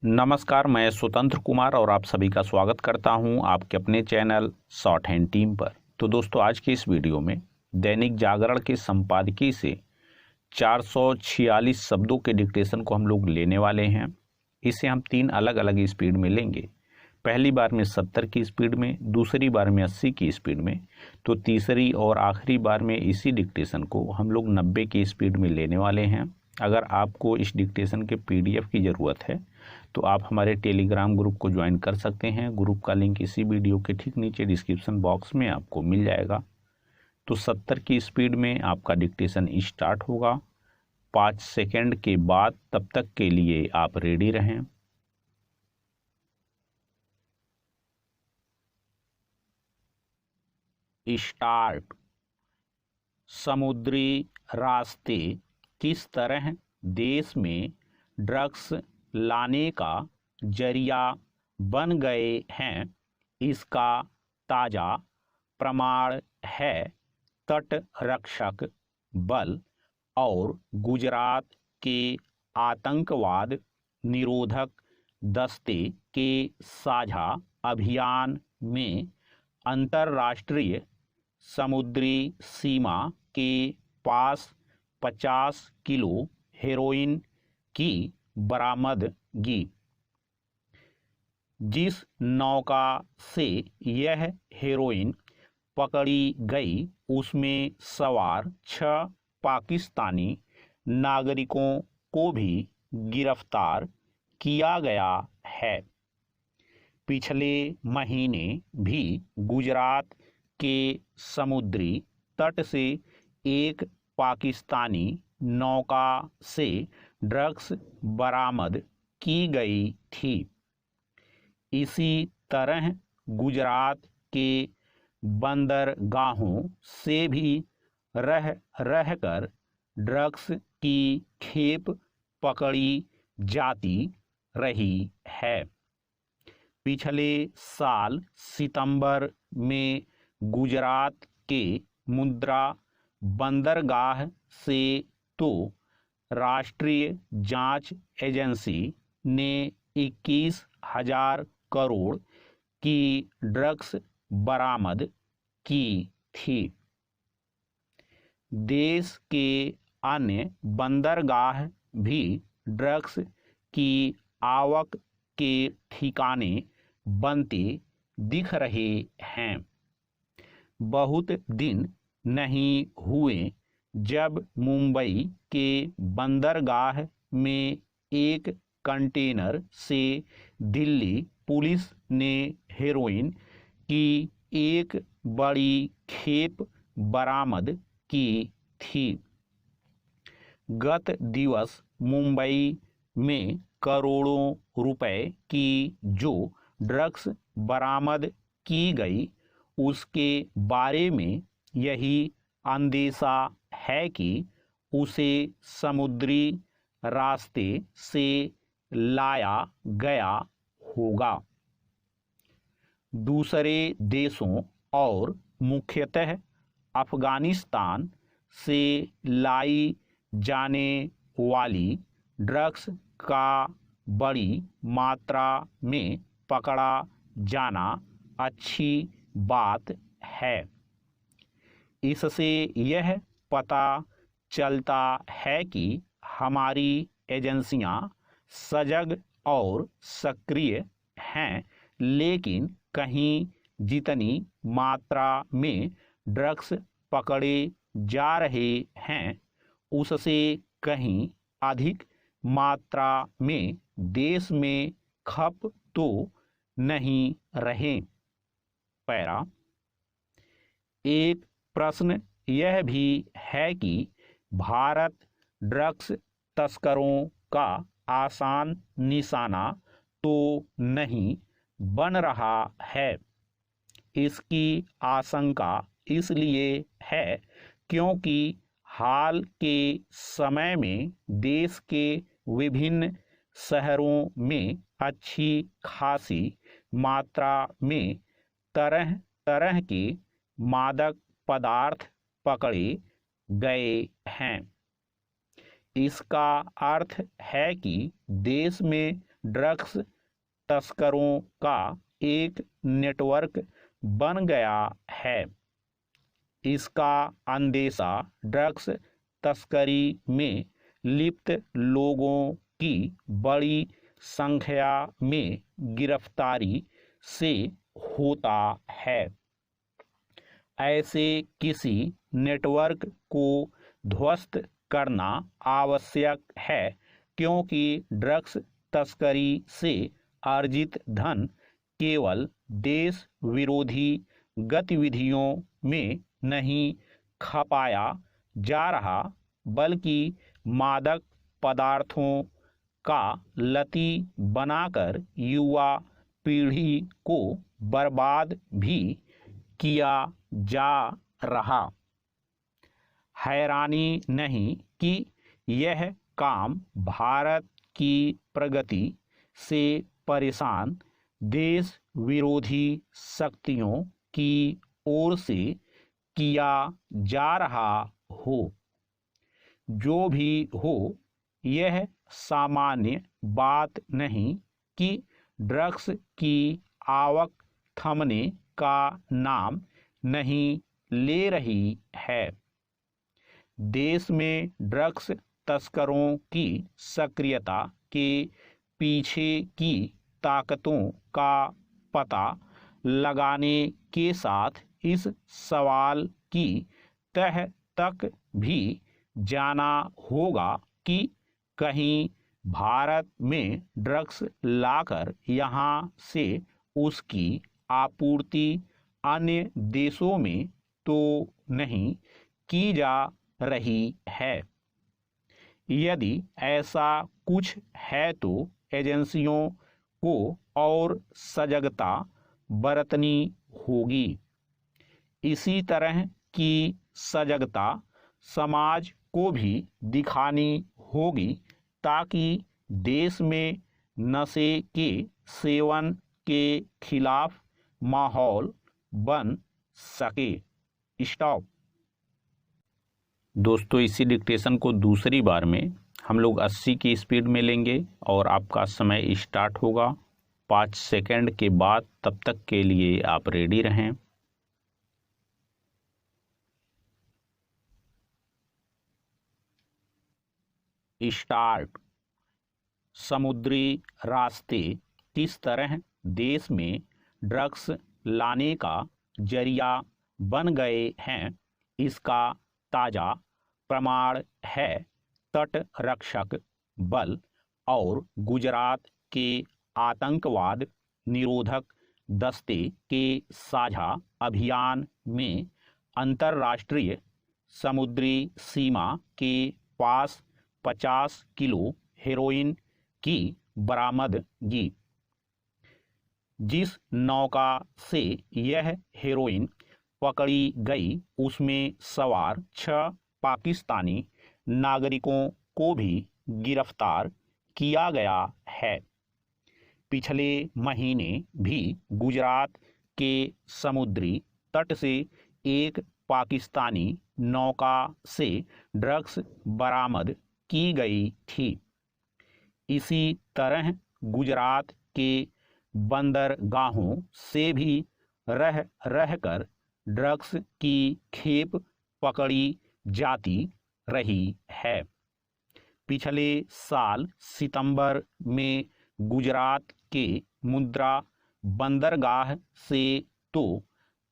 नमस्कार, मैं स्वतंत्र कुमार और आप सभी का स्वागत करता हूं आपके अपने चैनल शॉर्ट हैंड टीम पर। तो दोस्तों, आज की इस वीडियो में दैनिक जागरण के संपादकीय से 446 शब्दों के डिक्टेशन को हम लोग लेने वाले हैं। इसे हम 3 अलग अलग स्पीड में लेंगे। पहली बार में 70 की स्पीड में, दूसरी बार में 80 की स्पीड में, तो तीसरी और आखिरी बार में इसी डिक्टेशन को हम लोग 90 की स्पीड में लेने वाले हैं। अगर आपको इस डिक्टेशन के PDF की ज़रूरत है तो आप हमारे टेलीग्राम ग्रुप को ज्वाइन कर सकते हैं। ग्रुप का लिंक इसी वीडियो के ठीक नीचे डिस्क्रिप्शन बॉक्स में आपको मिल जाएगा। तो 70 की स्पीड में आपका डिक्टेशन स्टार्ट होगा। 5 सेकंड के बाद तब तक के लिए आप रेडी रहें। स्टार्ट। समुद्री रास्ते किस तरह देश में ड्रग्स लाने का जरिया बन गए हैं, इसका ताज़ा प्रमाण है तट रक्षक बल और गुजरात के आतंकवाद निरोधक दस्ते के साझा अभियान में अंतर्राष्ट्रीय समुद्री सीमा के पास 50 किलो हेरोइन की बरामदगी। जिस नौका से यह हेरोइन पकड़ी गई उसमें सवार 6 पाकिस्तानी नागरिकों को भी गिरफ्तार किया गया है। पिछले महीने भी गुजरात के समुद्री तट से एक पाकिस्तानी नौका से ड्रग्स बरामद की गई थी। इसी तरह गुजरात के बंदरगाहों से भी रह कर ड्रग्स की खेप पकड़ी जाती रही है। पिछले साल सितंबर में गुजरात के मुंद्रा बंदरगाह से तो राष्ट्रीय जांच एजेंसी ने 21,000 करोड़ की ड्रग्स बरामद की थी। देश के अन्य बंदरगाह भी ड्रग्स की आवक के ठिकाने बनते दिख रहे हैं। बहुत दिन नहीं हुए जब मुंबई के बंदरगाह में एक कंटेनर से दिल्ली पुलिस ने हेरोइन की एक बड़ी खेप बरामद की थी। गत दिवस मुंबई में करोड़ों रुपए की जो ड्रग्स बरामद की गई उसके बारे में यही अंदेशा है कि उसे समुद्री रास्ते से लाया गया होगा। दूसरे देशों और मुख्यतः अफगानिस्तान से लाई जाने वाली ड्रग्स का बड़ी मात्रा में पकड़ा जाना अच्छी बात है। इससे यह पता चलता है कि हमारी एजेंसियां सजग और सक्रिय हैं, लेकिन कहीं जितनी मात्रा में ड्रग्स पकड़े जा रहे हैं उससे कहीं अधिक मात्रा में देश में खप तो नहीं रहे। पैरा। एक प्रश्न यह भी है कि भारत ड्रग्स तस्करों का आसान निशाना तो नहीं बन रहा है। इसकी आशंका इसलिए है क्योंकि हाल के समय में देश के विभिन्न शहरों में अच्छी खासी मात्रा में तरह तरह के मादक पदार्थ पकड़े गए हैं। इसका अर्थ है कि देश में ड्रग्स तस्करों का एक नेटवर्क बन गया है। इसका अंदेशा ड्रग्स तस्करी में लिप्त लोगों की बड़ी संख्या में गिरफ्तारी से होता है। ऐसे किसी नेटवर्क को ध्वस्त करना आवश्यक है, क्योंकि ड्रग्स तस्करी से अर्जित धन केवल देश विरोधी गतिविधियों में नहीं खपाया जा रहा, बल्कि मादक पदार्थों का लती बनाकर युवा पीढ़ी को बर्बाद भी किया जा रहा। हैरानी नहीं कि यह काम भारत की प्रगति से परेशान देश विरोधी शक्तियों की ओर से किया जा रहा हो। जो भी हो, यह सामान्य बात नहीं कि ड्रग्स की आवक थमने का नाम नहीं ले रही है। देश में ड्रग्स तस्करों की सक्रियता के पीछे की ताकतों का पता लगाने के साथ इस सवाल की तह तक भी जाना होगा कि कहीं भारत में ड्रग्स लाकर यहाँ से उसकी आपूर्ति अन्य देशों में तो नहीं की जा रही है। यदि ऐसा कुछ है तो एजेंसियों को और सजगता बरतनी होगी। इसी तरह की सजगता समाज को भी दिखानी होगी, ताकि देश में नशे के सेवन के खिलाफ माहौल बन सके। स्टॉप। दोस्तों, इसी डिक्टेशन को दूसरी बार में हम लोग 80 की स्पीड में लेंगे और आपका समय स्टार्ट होगा 5 सेकंड के बाद। तब तक के लिए आप रेडी रहें। स्टार्ट। समुद्री रास्ते किस तरह देश में ड्रग्स लाने का जरिया बन गए हैं, इसका ताज़ा प्रमाण है तट रक्षक बल और गुजरात के आतंकवाद निरोधक दस्ते के साझा अभियान में अंतर्राष्ट्रीय समुद्री सीमा के पास 50 किलो हेरोइन की बरामदगी। जिस नौका से यह हेरोइन पकड़ी गई, उसमें सवार 6 पाकिस्तानी नागरिकों को भी गिरफ्तार किया गया है। पिछले महीने भी गुजरात के समुद्री तट से एक पाकिस्तानी नौका से ड्रग्स बरामद की गई थी। इसी तरह गुजरात के बंदरगाहों से भी रह रहकर ड्रग्स की खेप पकड़ी जाती रही है। पिछले साल सितंबर में गुजरात के मुंद्रा बंदरगाह से तो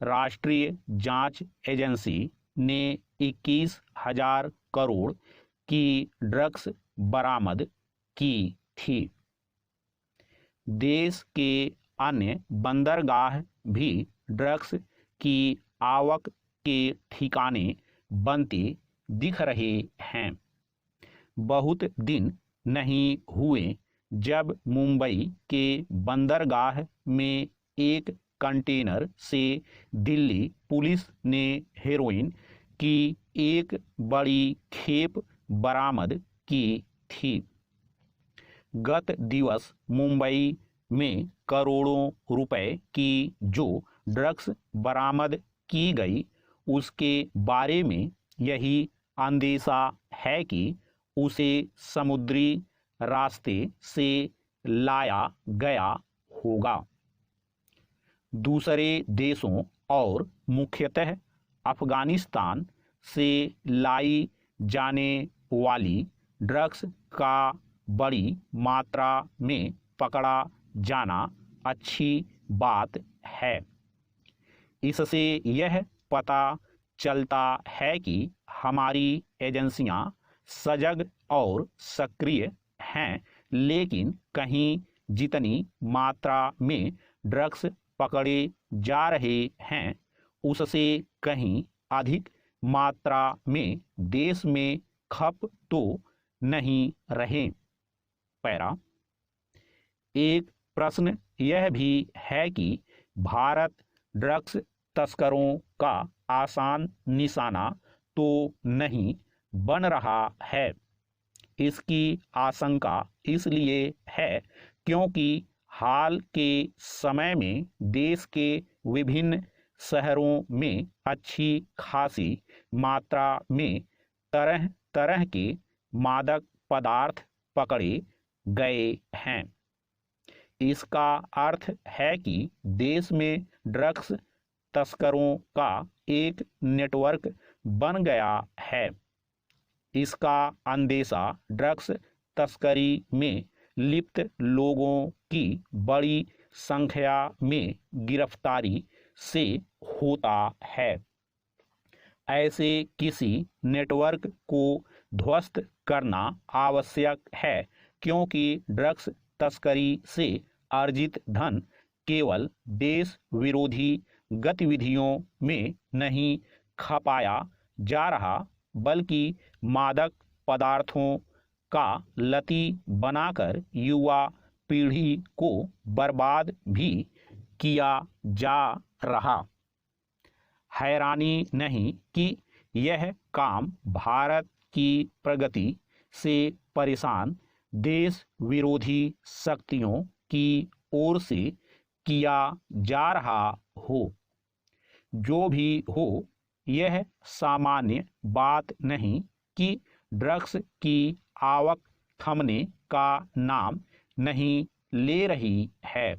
राष्ट्रीय जांच एजेंसी ने 21,000 करोड़ की ड्रग्स बरामद की थी। देश के अन्य बंदरगाह भी ड्रग्स की आवक के ठिकाने बनते दिख रहे हैं। बहुत दिन नहीं हुए जब मुंबई के बंदरगाह में एक कंटेनर से दिल्ली पुलिस ने हेरोइन की एक बड़ी खेप बरामद की थी। गत दिवस मुंबई में करोड़ों रुपए की जो ड्रग्स बरामद की गई, उसके बारे में यही अंदेशा है कि उसे समुद्री रास्ते से लाया गया होगा। दूसरे देशों और मुख्यतः अफगानिस्तान से लाई जाने वाली ड्रग्स का बड़ी मात्रा में पकड़ा जाना अच्छी बात है। इससे यह पता चलता है कि हमारी एजेंसियां सजग और सक्रिय हैं, लेकिन कहीं जितनी मात्रा में ड्रग्स पकड़े जा रहे हैं उससे कहीं अधिक मात्रा में देश में खप तो नहीं रहे। पैरा। एक प्रश्न यह भी है कि भारत ड्रग्स तस्करों का आसान निशाना तो नहीं बन रहा है। इसकी आशंका इसलिए है क्योंकि हाल के समय में देश के विभिन्न शहरों में अच्छी खासी मात्रा में तरह तरह के मादक पदार्थ पकड़े गए हैं। इसका अर्थ है कि देश में ड्रग्स तस्करों का एक नेटवर्क बन गया है। इसका अंदेशा ड्रग्स तस्करी में लिप्त लोगों की बड़ी संख्या में गिरफ्तारी से होता है। ऐसे किसी नेटवर्क को ध्वस्त करना आवश्यक है क्योंकि ड्रग्स तस्करी से अर्जित धन केवल देश विरोधी गतिविधियों में नहीं खपाया जा रहा बल्कि मादक पदार्थों का लती बनाकर युवा पीढ़ी को बर्बाद भी किया जा रहा। हैरानी नहीं कि यह काम भारत की प्रगति से परेशान देश विरोधी शक्तियों की ओर से किया जा रहा हो। जो भी हो, यह सामान्य बात नहीं कि ड्रग्स की आवक थमने का नाम नहीं ले रही है।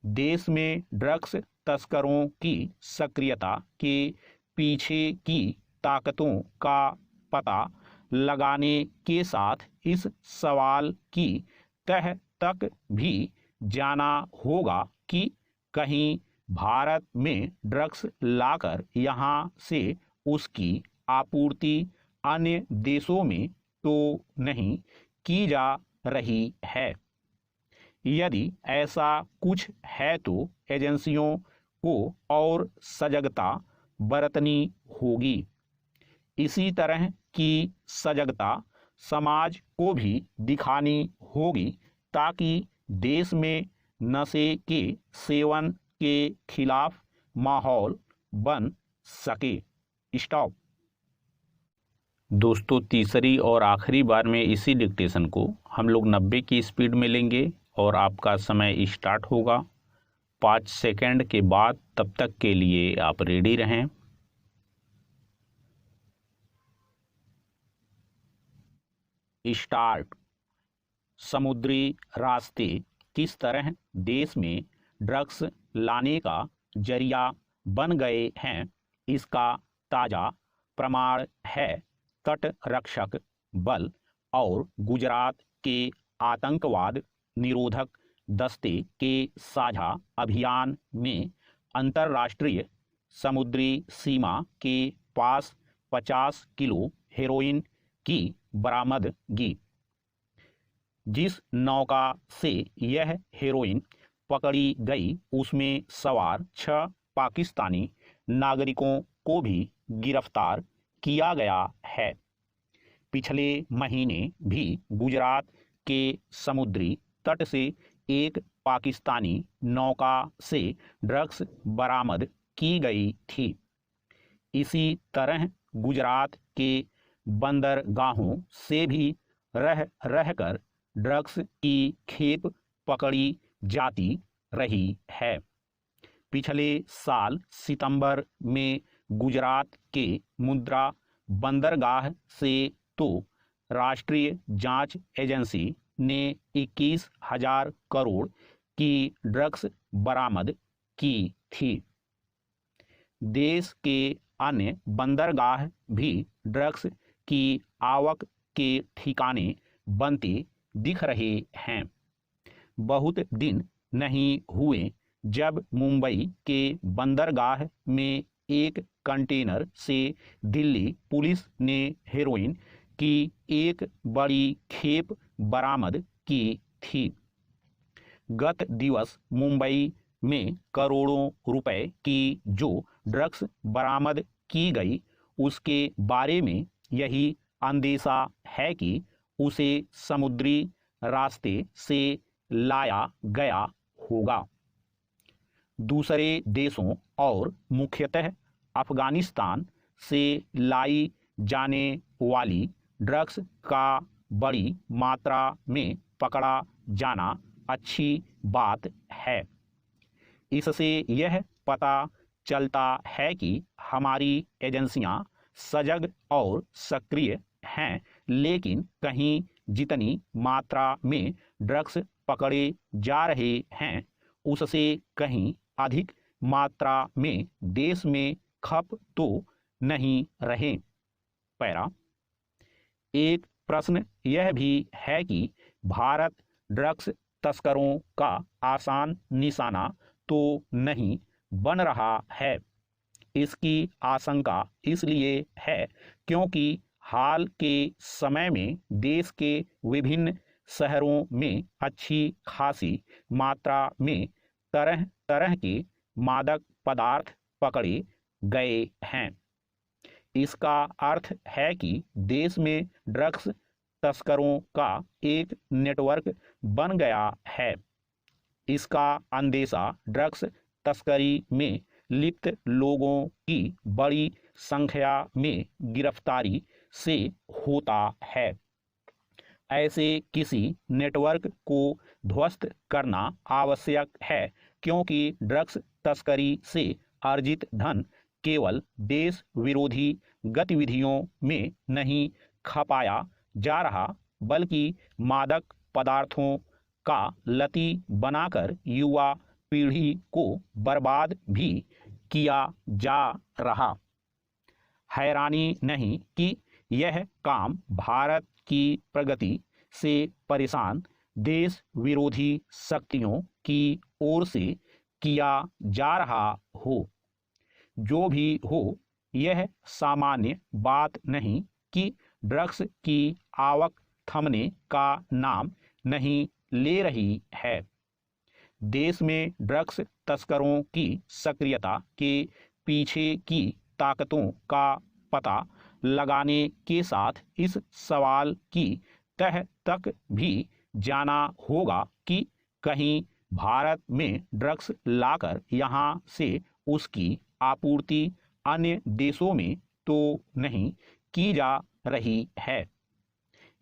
देश में ड्रग्स तस्करों की सक्रियता के पीछे की ताकतों का पता लगाने के साथ इस सवाल की तह तक भी जाना होगा कि कहीं भारत में ड्रग्स लाकर यहाँ से उसकी आपूर्ति अन्य देशों में तो नहीं की जा रही है। यदि ऐसा कुछ है तो एजेंसियों को और सजगता बरतनी होगी। इसी तरह की सजगता समाज को भी दिखानी होगी ताकि देश में नशे के सेवन के खिलाफ माहौल बन सके। स्टॉप। दोस्तों, तीसरी और आखिरी बार में इसी डिक्टेशन को हम लोग 90 की स्पीड में लेंगे और आपका समय स्टार्ट होगा 5 सेकंड के बाद। तब तक के लिए आप रेडी रहें। स्टार्ट। समुद्री रास्ते किस तरह देश में ड्रग्स लाने का जरिया बन गए हैं, इसका ताज़ा प्रमाण है तट रक्षक बल और गुजरात के आतंकवाद निरोधक दस्ते के साझा अभियान में अंतर्राष्ट्रीय समुद्री सीमा के पास 50 किलो हेरोइन की बरामदगी। जिस नौका से यह हेरोइन पकड़ी गई उसमें सवार 6 पाकिस्तानी नागरिकों को भी गिरफ्तार किया गया है। पिछले महीने भी गुजरात के समुद्री तट से एक पाकिस्तानी नौका से ड्रग्स बरामद की गई थी। इसी तरह गुजरात के बंदरगाहों से भी रहकर ड्रग्स की खेप पकड़ी जाती रही है। पिछले साल सितंबर में गुजरात के मुंद्रा बंदरगाह से तो राष्ट्रीय जांच एजेंसी ने 21,000 करोड़ की ड्रग्स बरामद की थी। देश के अन्य बंदरगाह भी ड्रग्स की आवक के ठिकाने बनते दिख रहे हैं। बहुत दिन नहीं हुए जब मुंबई के बंदरगाह में एक कंटेनर से दिल्ली पुलिस ने हेरोइन की एक बड़ी खेप बरामद की थी। गत दिवस मुंबई में करोड़ों रुपए की जो ड्रग्स बरामद की गई, उसके बारे में यही अंदेशा है कि उसे समुद्री रास्ते से लाया गया होगा। दूसरे देशों और मुख्यतः अफगानिस्तान से लाई जाने वाली ड्रग्स का बड़ी मात्रा में पकड़ा जाना अच्छी बात है। इससे यह पता चलता है कि हमारी एजेंसियां सजग और सक्रिय हैं, लेकिन कहीं जितनी मात्रा में ड्रग्स पकड़े जा रहे हैं, उससे कहीं अधिक मात्रा में देश में खप तो नहीं रहे। पैरा एक प्रश्न यह भी है कि भारत ड्रग्स तस्करों का आसान निशाना तो नहीं बन रहा है। इसकी आशंका इसलिए है क्योंकि हाल के समय में देश के विभिन्न शहरों में अच्छी खासी मात्रा में तरह तरह के मादक पदार्थ पकड़े गए हैं। इसका अर्थ है कि देश में ड्रग्स तस्करों का एक नेटवर्क बन गया है। इसका अंदेशा ड्रग्स तस्करी में लिप्त लोगों की बड़ी संख्या में गिरफ्तारी से होता है। ऐसे किसी नेटवर्क को ध्वस्त करना आवश्यक है, क्योंकि ड्रग्स तस्करी से अर्जित धन केवल देश विरोधी गतिविधियों में नहीं खपाया जा रहा, बल्कि मादक पदार्थों का लती बनाकर युवा पीढ़ी को बर्बाद भी किया जा रहा। हैरानी नहीं कि यह काम भारत की प्रगति से परेशान देश विरोधी शक्तियों की ओर से किया जा रहा हो। जो भी हो, यह सामान्य बात नहीं कि ड्रग्स की आवक थमने का नाम नहीं ले रही है। देश में ड्रग्स तस्करों की सक्रियता के पीछे की ताकतों का पता लगाने के साथ इस सवाल की तह तक भी जाना होगा कि कहीं भारत में ड्रग्स लाकर यहां से उसकी आपूर्ति अन्य देशों में तो नहीं की जा रही है।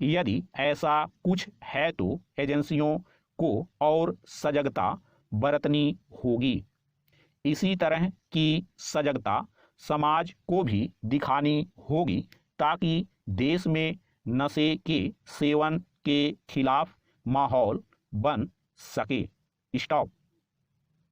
यदि ऐसा कुछ है तो एजेंसियों को और सजगता बरतनी होगी। इसी तरह की सजगता समाज को भी दिखानी होगी, ताकि देश में नशे के सेवन के खिलाफ माहौल बन सके। स्टॉप।